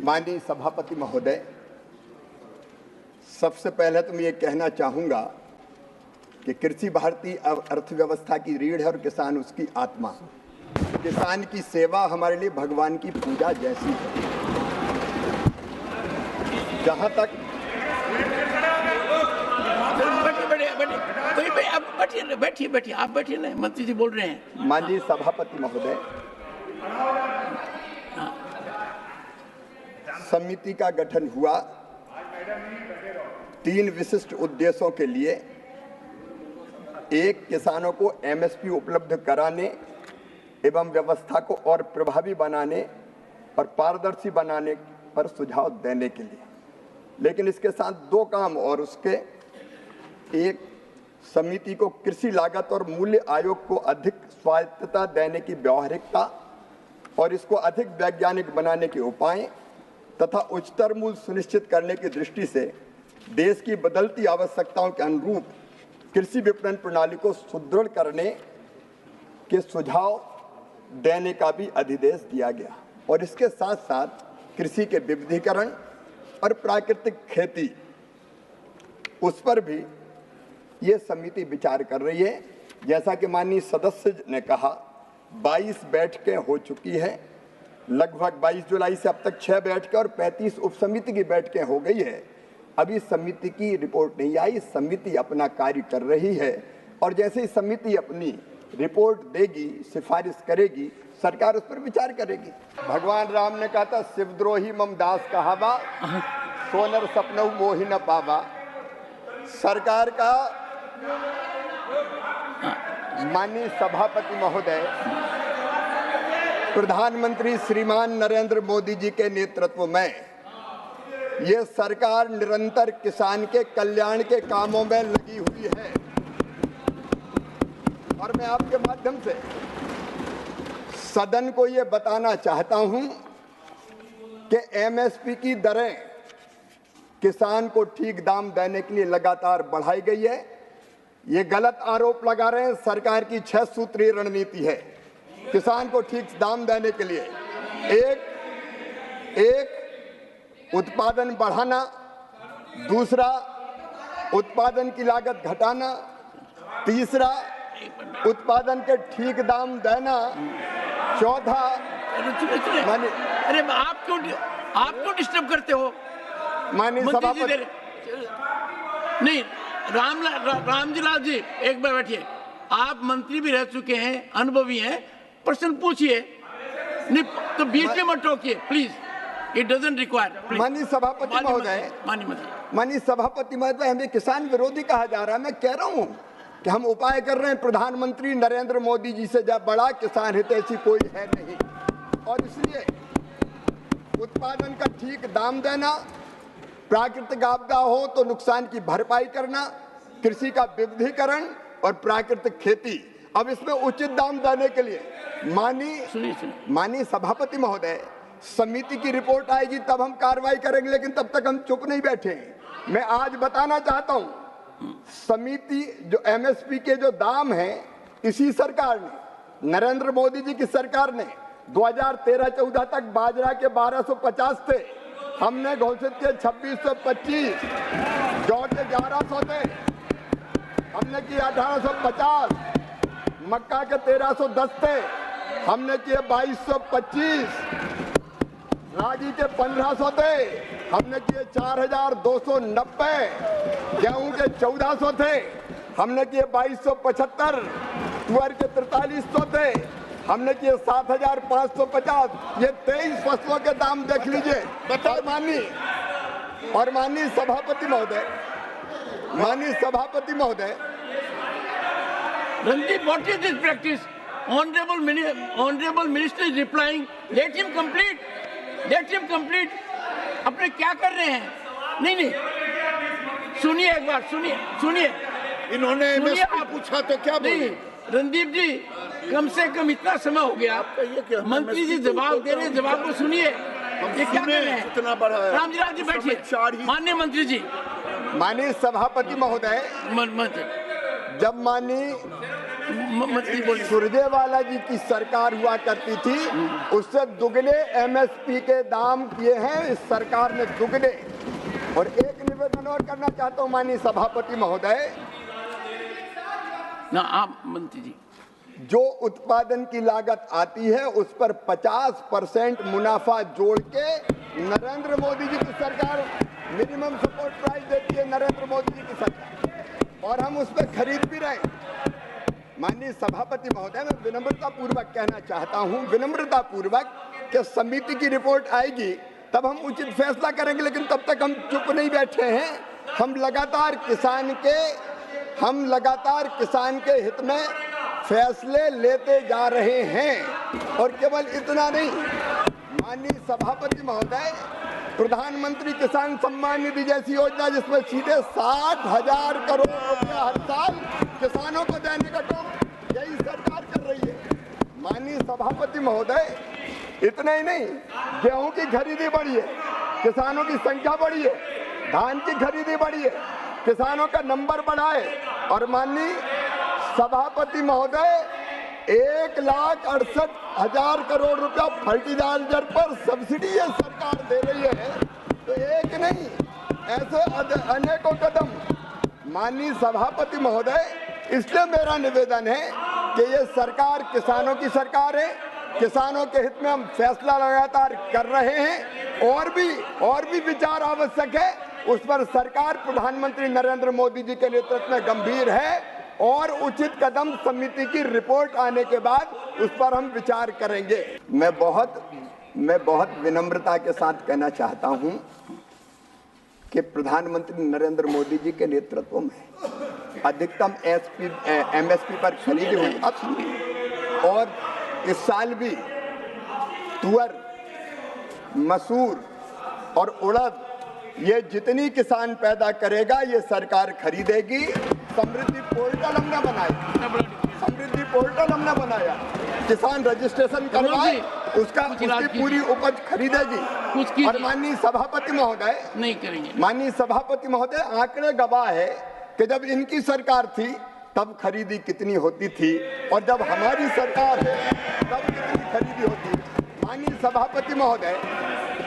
माननीय सभापति महोदय, सबसे पहले तो मैं ये कहना चाहूँगा कि कृषि भारतीय अर्थव्यवस्था की रीढ़ है और किसान उसकी आत्मा। किसान की सेवा हमारे लिए भगवान की पूजा जैसी है। जहाँ तक बैठिए, आप बैठिए ना, मंत्री जी बोल रहे हैं। माननीय सभापति महोदय, समिति का गठन हुआ 3 विशिष्ट उद्देश्यों के लिए। एक, किसानों को एमएसपी उपलब्ध कराने एवं व्यवस्था को और प्रभावी बनाने और पारदर्शी बनाने पर सुझाव देने के लिए। लेकिन इसके साथ 2 काम और उसके, एक, समिति को कृषि लागत और मूल्य आयोग को अधिक स्वायत्तता देने की व्यावहारिकता और इसको अधिक वैज्ञानिक बनाने के उपाय तथा उच्चतर मूल्य सुनिश्चित करने की दृष्टि से देश की बदलती आवश्यकताओं के अनुरूप कृषि विपणन प्रणाली को सुदृढ़ करने के सुझाव देने का भी अधिदेश दिया गया। और इसके साथ साथ कृषि के विविधीकरण और प्राकृतिक खेती, उस पर भी ये समिति विचार कर रही है। जैसा कि माननीय सदस्य ने कहा, 22 बैठकें हो चुकी हैं। लगभग 22 जुलाई से अब तक 6 बैठकें और 35 उप समिति की बैठकें हो गई है। अभी समिति की रिपोर्ट नहीं आई। समिति अपना कार्य कर रही है और जैसे ही समिति अपनी रिपोर्ट देगी, सिफारिश करेगी, सरकार उस पर विचार करेगी। भगवान राम ने कहा था, शिवद्रोही मम दास कहावा, सोनर सपनऊ मोहि न पावा। सरकार का, माननीय सभापति महोदय, प्रधानमंत्री श्रीमान नरेंद्र मोदी जी के नेतृत्व में ये सरकार निरंतर किसान के कल्याण के कामों में लगी हुई है। और मैं आपके माध्यम से सदन को ये बताना चाहता हूं कि एमएसपी की दरें किसान को ठीक दाम देने के लिए लगातार बढ़ाई गई है। ये गलत आरोप लगा रहे हैं। सरकार की 6 सूत्रीय रणनीति है किसान को ठीक दाम देने के लिए। एक उत्पादन बढ़ाना, दूसरा उत्पादन की लागत घटाना, तीसरा उत्पादन के ठीक दाम देना, चौथा, अरे आप क्यों डिस्टर्ब करते हो? माननीय सभापति, नहीं, रामजी लाल जी, एक बार बैठिए। आप मंत्री भी रह चुके हैं, अनुभवी हैं, प्रश्न पूछिए। नहीं तो बीच में मत टोकिए प्लीज, इट डजंट रिक्वायर। माननीय सभापति महोदय, माननीय सभापति महोदय, हमें किसान विरोधी कहा जा रहा है। मैं कह रहा हूं कि हम उपाय कर रहे हैं। प्रधानमंत्री नरेंद्र मोदी जी से जब बड़ा किसान हितैषी कोई है नहीं, और इसलिए उत्पादन का ठीक दाम देना, प्राकृतिक आपदा हो तो नुकसान की भरपाई करना, कृषि का विविधीकरण और प्राकृतिक खेती। अब इसमें उचित दाम देने के लिए माननीय सभापति महोदय, समिति की रिपोर्ट आएगी तब हम कार्रवाई करेंगे, लेकिन तब तक हम चुप नहीं बैठे। मैं आज बताना चाहता हूं, समिति जो एमएसपी के जो दाम हैं, इसी सरकार ने, नरेंद्र मोदी जी की सरकार ने 2013-14 तक बाजरा के 1250 थे, हमने घोषित किए 2625, जौ के 1100 थे, हमने किए 1850, मक्का के 1310 थे, हमने किए 2225, रागी के 1500 थे, हमने किए 4290, गेहूं के 1400 थे, हमने किए 2275, तुअर के 4300 थे, हमने किए 7550। ये 23 फसलों के दाम देख लीजिए। और माननीय सभापति महोदय, Randeep, what is this practice? Honorable Minister is replying. Let him complete. अपने क्या कर रहे हैं? नहीं, सुनिए एक बार, सुनिए। इन्होंने पूछा तो क्या बोले? रणदीप जी, कम से कम इतना समय हो गया, मंत्री जी जवाब दे रहे हैं, जवाब को सुनिए। ये क्या कर रहे हैं? कितना बढ़ा है? रामजी लाल जी बैठिए। माननीय मंत्री जी, माननीय सभापति महोदय, जब माननीय मंत्री बोलिए। सुरजेवाला जी की सरकार हुआ करती थी, उससे दुगने एमएसपी के दाम किए हैं इस सरकार ने, दुगने। और एक निवेदन और करना चाहता हूं माननीय सभापति महोदय, ना आप मंत्री जी, जो उत्पादन की लागत आती है उस पर 50% मुनाफा जोड़ के नरेंद्र मोदी जी की सरकार मिनिमम सपोर्ट प्राइस देती है, नरेंद्र मोदी जी की सरकार, और हम उस पर खरीद भी रहे। माननीय सभापति महोदय, मैं विनम्रता पूर्वक कहना चाहता हूं, विनम्रता पूर्वक, कि समिति की रिपोर्ट आएगी तब हम उचित फैसला करेंगे, लेकिन तब तक हम चुप नहीं बैठे हैं। हम लगातार किसान के हित में फैसले लेते जा रहे हैं। और केवल इतना नहीं, माननीय सभापति महोदय, प्रधानमंत्री किसान सम्मान निधि जैसी योजना जिसमें सीधे 60,000 करोड़ रुपया हर साल किसानों को देने का काम यही सरकार कर रही है। माननीय सभापति महोदय, इतना ही नहीं, गेहूं की खरीदी बढ़ी है, किसानों की संख्या बढ़ी है, धान की खरीदी बढ़ी है, किसानों का नंबर बढ़ा है। और माननीय सभापति महोदय, 1,68,000 करोड़ रुपया फर्टिलाइजर पर सब्सिडी ये सरकार दे रही है। तो एक नहीं, ऐसे अनेकों कदम। माननीय सभापति महोदय, इसलिए मेरा निवेदन है कि ये सरकार किसानों की सरकार है, किसानों के हित में हम फैसला लगातार कर रहे हैं। और भी विचार आवश्यक है, उस पर सरकार प्रधानमंत्री नरेंद्र मोदी जी के नेतृत्व में गंभीर है, और उचित कदम समिति की रिपोर्ट आने के बाद उस पर हम विचार करेंगे। मैं बहुत विनम्रता के साथ कहना चाहता हूं कि प्रधानमंत्री नरेंद्र मोदी जी के नेतृत्व में अधिकतम एमएसपी पर खरीद हुई अब, और इस साल भी तुअर, मसूर और उड़द, ये जितनी किसान पैदा करेगा ये सरकार खरीदेगी। समृद्धि पोर्टल हमने बनाया, किसान रजिस्ट्रेशन करवाए, उसकी पूरी उपज खरीदेगी। और माननीय सभापति महोदय, नहीं करेंगे। माननीय सभापति महोदय, आंकड़े गवाह है कि जब इनकी सरकार थी तब खरीदी कितनी होती थी, और जब हमारी सरकार है तब कितनी खरीदी होती है। माननीय सभापति महोदय,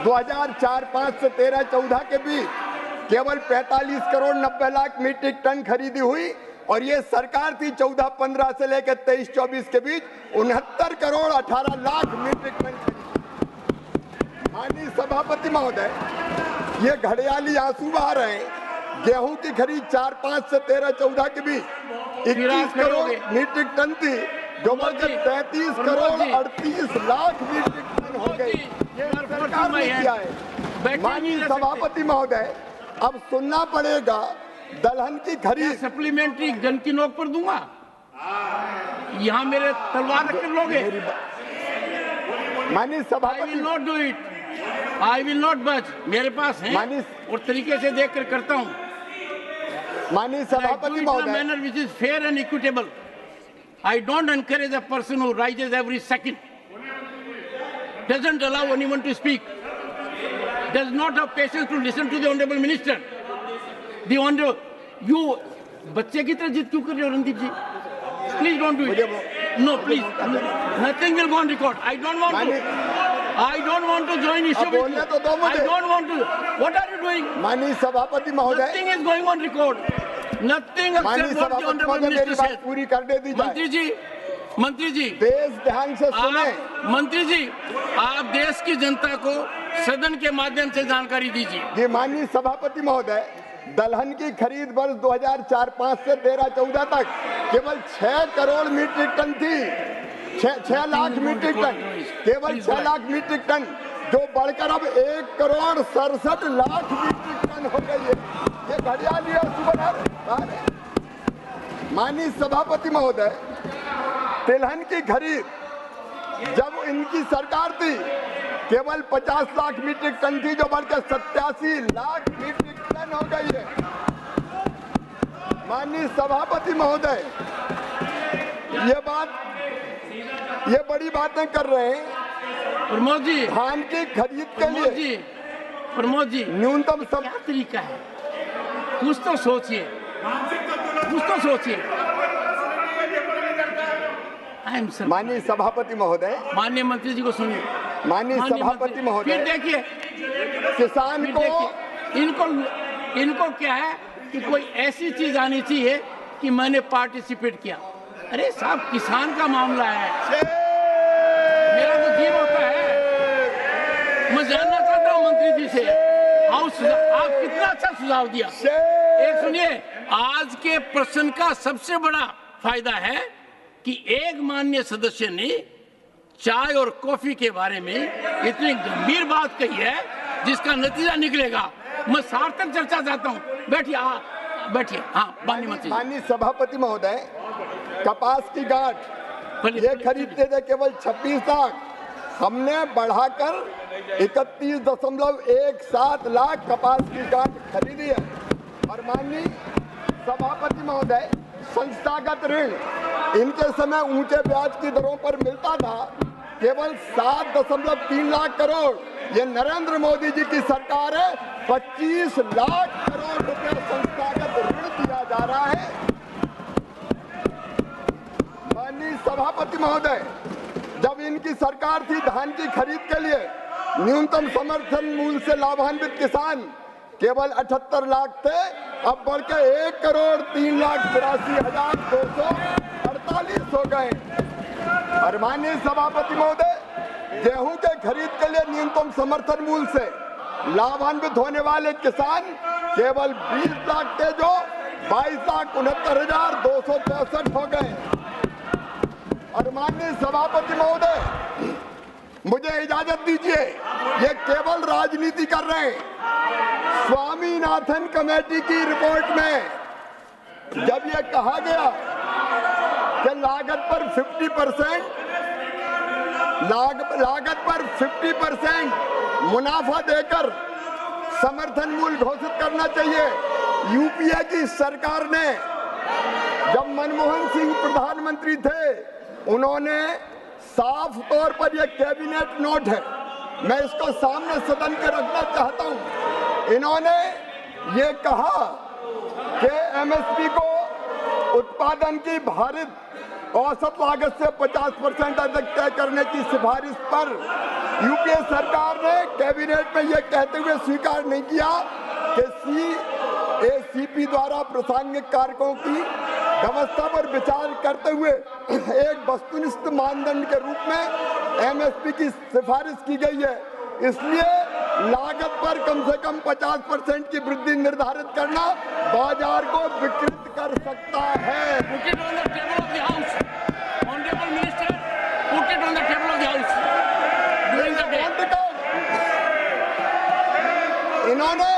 2004-05 से 13-14 के बीच केवल 45 करोड़ 90 लाख मीट्रिक टन खरीदी हुई, और ये सरकार थी 14-15 से लेकर 23-24 के बीच 69 करोड़ 18 लाख मीट्रिक टन खरीदी। माननीय सभापति महोदय, ये घड़ियाली आंसू बहा रहे हैं। गेहूं की खरीद 4-5 से 13-14 के बीच 21 करोड़ मीट्रिक टन थी, जो बढ़कर 33 करोड़ 38 लाख मीट्रिक टन हो गई। ये सरकार ने किया है। माननीय सभापति महोदय, अब सुनना पड़ेगा दलहन की खरीद। सप्लीमेंट्री गन की नोक पर दूंगा, यहाँ मेरे तलवार रख कर लोगे। माननीय सभापति, I will not do it. I will not budge. मेरे पास है और तरीके से देख कर करता हूँ। माननीय सभापति महोदय, manner which is fair and equitable. I don't encourage a person who rises every second, doesn't allow anyone to speak, does not have patience to listen to the honorable minister. The honorable, you बच्चे की तरह जिद क्यों कर रहे हो रणदीप जी? Please don't do it. No, please. Nothing will go on record. I don't want to join issue with you. I don't want to. What are you doing? माननीय सभापति महोदय, Nothing is going on record. Nothing except what the honorable minister said. पूरी कर दे दी जाए। मंत्री जी, देश ध्यान से सुने। मंत्री जी, आप देश की जनता को सदन के माध्यम से जानकारी दीजिए। जी माननीय सभापति महोदय, दलहन की खरीद वर्ष 2004-05 से 13-14 तक केवल 6 करोड़ मीट्रिक टन थी, 6 लाख मीट्रिक टन, केवल 6 लाख मीट्रिक टन, जो बढ़कर अब 1 करोड़ 67 लाख मीट्रिक टन हो गई है। ये घड़ियाली है सुबह। माननीय सभापति महोदय, तिलहन की खरीद जब इनकी सरकार थी केवल 50 लाख मीट्रिक टन थी, जो बढ़कर 87 लाख मीट्रिक टन हो गई है। माननीय सभापति महोदय, ये बड़ी बातें कर रहे हैं। प्रमोद जी, धान की खरीद के लिए प्रमोद जी न्यूनतम क्या तरीका है? कुछ तो सोचिए, कुछ तो सोचिए। Time sir. माननीय सभापति महोदय, माननीय मंत्री जी को सुनिए। माननीय सभापति महोदय, फिर देखिए किसान को इनको क्या है कि कोई ऐसी चीज आनी चाहिए कि मैंने पार्टिसिपेट किया। अरे साहब, किसान का मामला है, मेरा तो जीव होता है। मैं जानना चाहता हूँ मंत्री जी से, आप कितना अच्छा सुझाव दिया। एक सुनिए, आज के प्रश्न का सबसे बड़ा फायदा है कि एक माननीय सदस्य ने चाय और कॉफी के बारे में इतनी गंभीर बात कही है जिसका नतीजा निकलेगा। मैं सार्थक चर्चा चाहता हूँ। बैठिए, बैठिए। हाँ, माननीय मंत्री। माननीय सभापति महोदय, कपास की गांठ ये खरीदते थे केवल 26 लाख, हमने बढ़ाकर 31.17 लाख कपास की गांठ खरीदी है। और माननीय सभापति महोदय, संस्थागत ऋण इनके समय ऊंचे ब्याज की दरों पर मिलता था, केवल 7.3 लाख करोड़। ये नरेंद्र मोदी जी की सरकार है, 25 लाख करोड़ रुपए संस्थागत ऋण दिया जा रहा है। माननीय सभापति महोदय, जब इनकी सरकार थी, धान की खरीद के लिए न्यूनतम समर्थन मूल्य से लाभान्वित किसान केवल 78 लाख थे, अब बढ़ के 1,83,82,248 हो गए। और माननीय सभापति महोदय, गेहूं के खरीद के लिए न्यूनतम समर्थन मूल्य से लाभान्वित होने वाले किसान केवल 20 लाख थे, जो 22,69,264 हो गए। और माननीय सभापति महोदय, मुझे इजाजत दीजिए, ये केवल राजनीति कर रहे हैं। स्वामीनाथन कमेटी की रिपोर्ट में जब ये कहा गया कि लागत पर 50% मुनाफा देकर समर्थन मूल्य घोषित करना चाहिए, यूपीए की सरकार ने, जब मनमोहन सिंह प्रधानमंत्री थे, उन्होंने साफ तौर पर यह कैबिनेट नोट है, मैं इसको सामने सदन के रखना चाहता हूं। इन्होंने ये कहा कि एमएसपी को उत्पादन की भारित औसत लागत से 50% अधिक तय करने की सिफारिश पर यूपीए सरकार ने कैबिनेट में यह कहते हुए स्वीकार नहीं किया कि सीएसीपी द्वारा प्रासंगिक कारकों की व्यवस्था पर विचार करते हुए एक वस्तुनिष्ठ मानदंड के रूप में एमएसपी की सिफारिश की गई है। इसलिए लागत पर कम से कम 50% की वृद्धि निर्धारित करना बाजार को विकृत कर सकता है। इन्होंने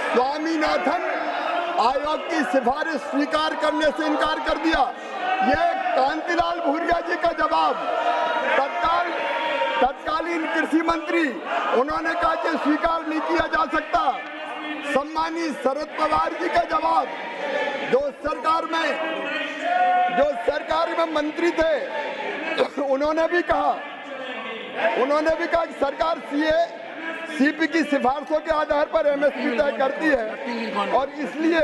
स्वामीनाथन आयोग की सिफारिश स्वीकार करने से इनकार कर दिया। ये कांतिलाल भूरिया जी का जवाब, तत्कालीन कृषि मंत्री, उन्होंने कहा कि स्वीकार नहीं किया जा सकता। सम्मानीय शरद पवार जी का जवाब, जो सरकार में मंत्री थे, उन्होंने भी कहा कि सरकार सीपी की सिफारिशों के आधार पर एमएसपी तय करती है और इसलिए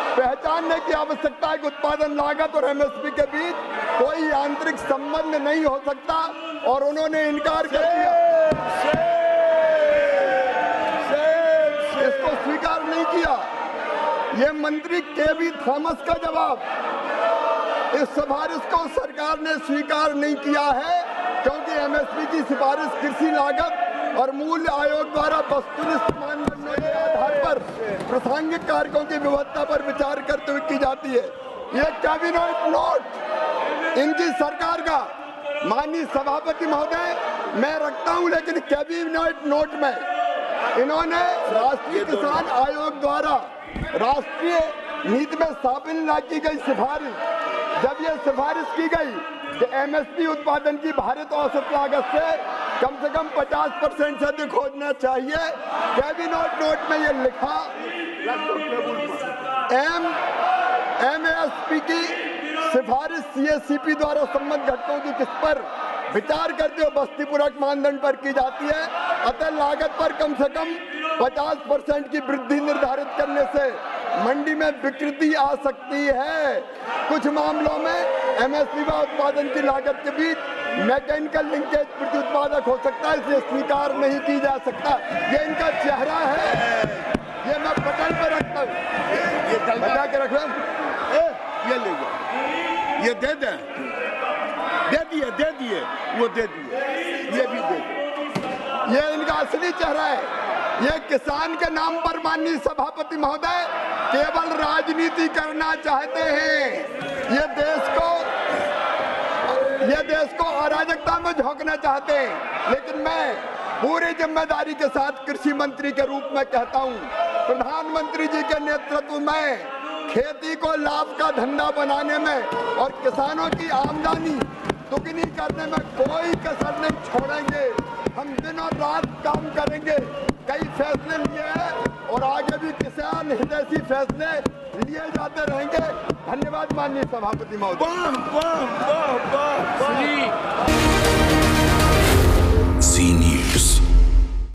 पहचानने की आवश्यकता है कि उत्पादन लागत और एमएसपी के बीच कोई आंतरिक संबंध नहीं हो सकता, और उन्होंने इनकार कर दिया, इसको स्वीकार नहीं किया। ये मंत्री केवी थॉमस का जवाब, इस सिफारिश को सरकार ने स्वीकार नहीं किया है क्योंकि एमएसपी की सिफारिश कृषि लागत और मूल्य आयोग द्वारा वस्तुनिष्ठ मानदंडों के आधार पर प्रासंगिक कारकों की व्यवस्था पर विचार करते हुए की जाती है। ये कैबिनेट नोट इनकी सरकार का, माननीय सभापति महोदय, मैं रखता हूं, लेकिन कैबिनेट नोट में इन्होंने राष्ट्रीय किसान आयोग द्वारा राष्ट्रीय नीति में शामिल न की गई सिफारिश, जब यह सिफारिश की गई कि एमएसपी उत्पादन की भारित औसत लागत से कम 50% से अधिक होना चाहिए, कैबिनेट नोट में यह लिखा एमएसपी की सिफारिश सीएसीपी द्वारा संबद्ध घटकों की किस पर विचार करते हुए बस्तीपूर्वक मानदंड पर की जाती है, अतः लागत पर कम से कम 50% की वृद्धि निर्धारित करने से मंडी में विकृति आ सकती है। कुछ मामलों में एमएसपी व उत्पादन की लागत के बीच मैकेनिकल लिंकेज प्रति उत्पादक हो सकता है, इसलिए स्वीकार नहीं की जा सकता। ये इनका चेहरा है, ये मैं पटल पे रखता हूँ, ये बचा के रख ये ले जाओ, ये दे दें, दे दिए, वो दे दिए, ये भी दे दिए। ये इनका असली चेहरा है। ये किसान के नाम पर माननीय सभापति महोदय केवल राजनीति करना चाहते हैं। ये देश को अराजकता में झोंकना चाहते हैं। लेकिन मैं पूरी जिम्मेदारी के साथ कृषि मंत्री के रूप में कहता हूं, प्रधानमंत्री जी के नेतृत्व में खेती को लाभ का धंधा बनाने में और किसानों की आमदनी दुगनी करने में कोई कसर नहीं छोड़ेंगे। हम दिन और रात काम करेंगे। कई फैसले लिए हैं और आगे भी किसान हितैषी फैसले लिए जाते रहेंगे। धन्यवाद माननीय सभापति महोदय। श्री जी न्यूज़।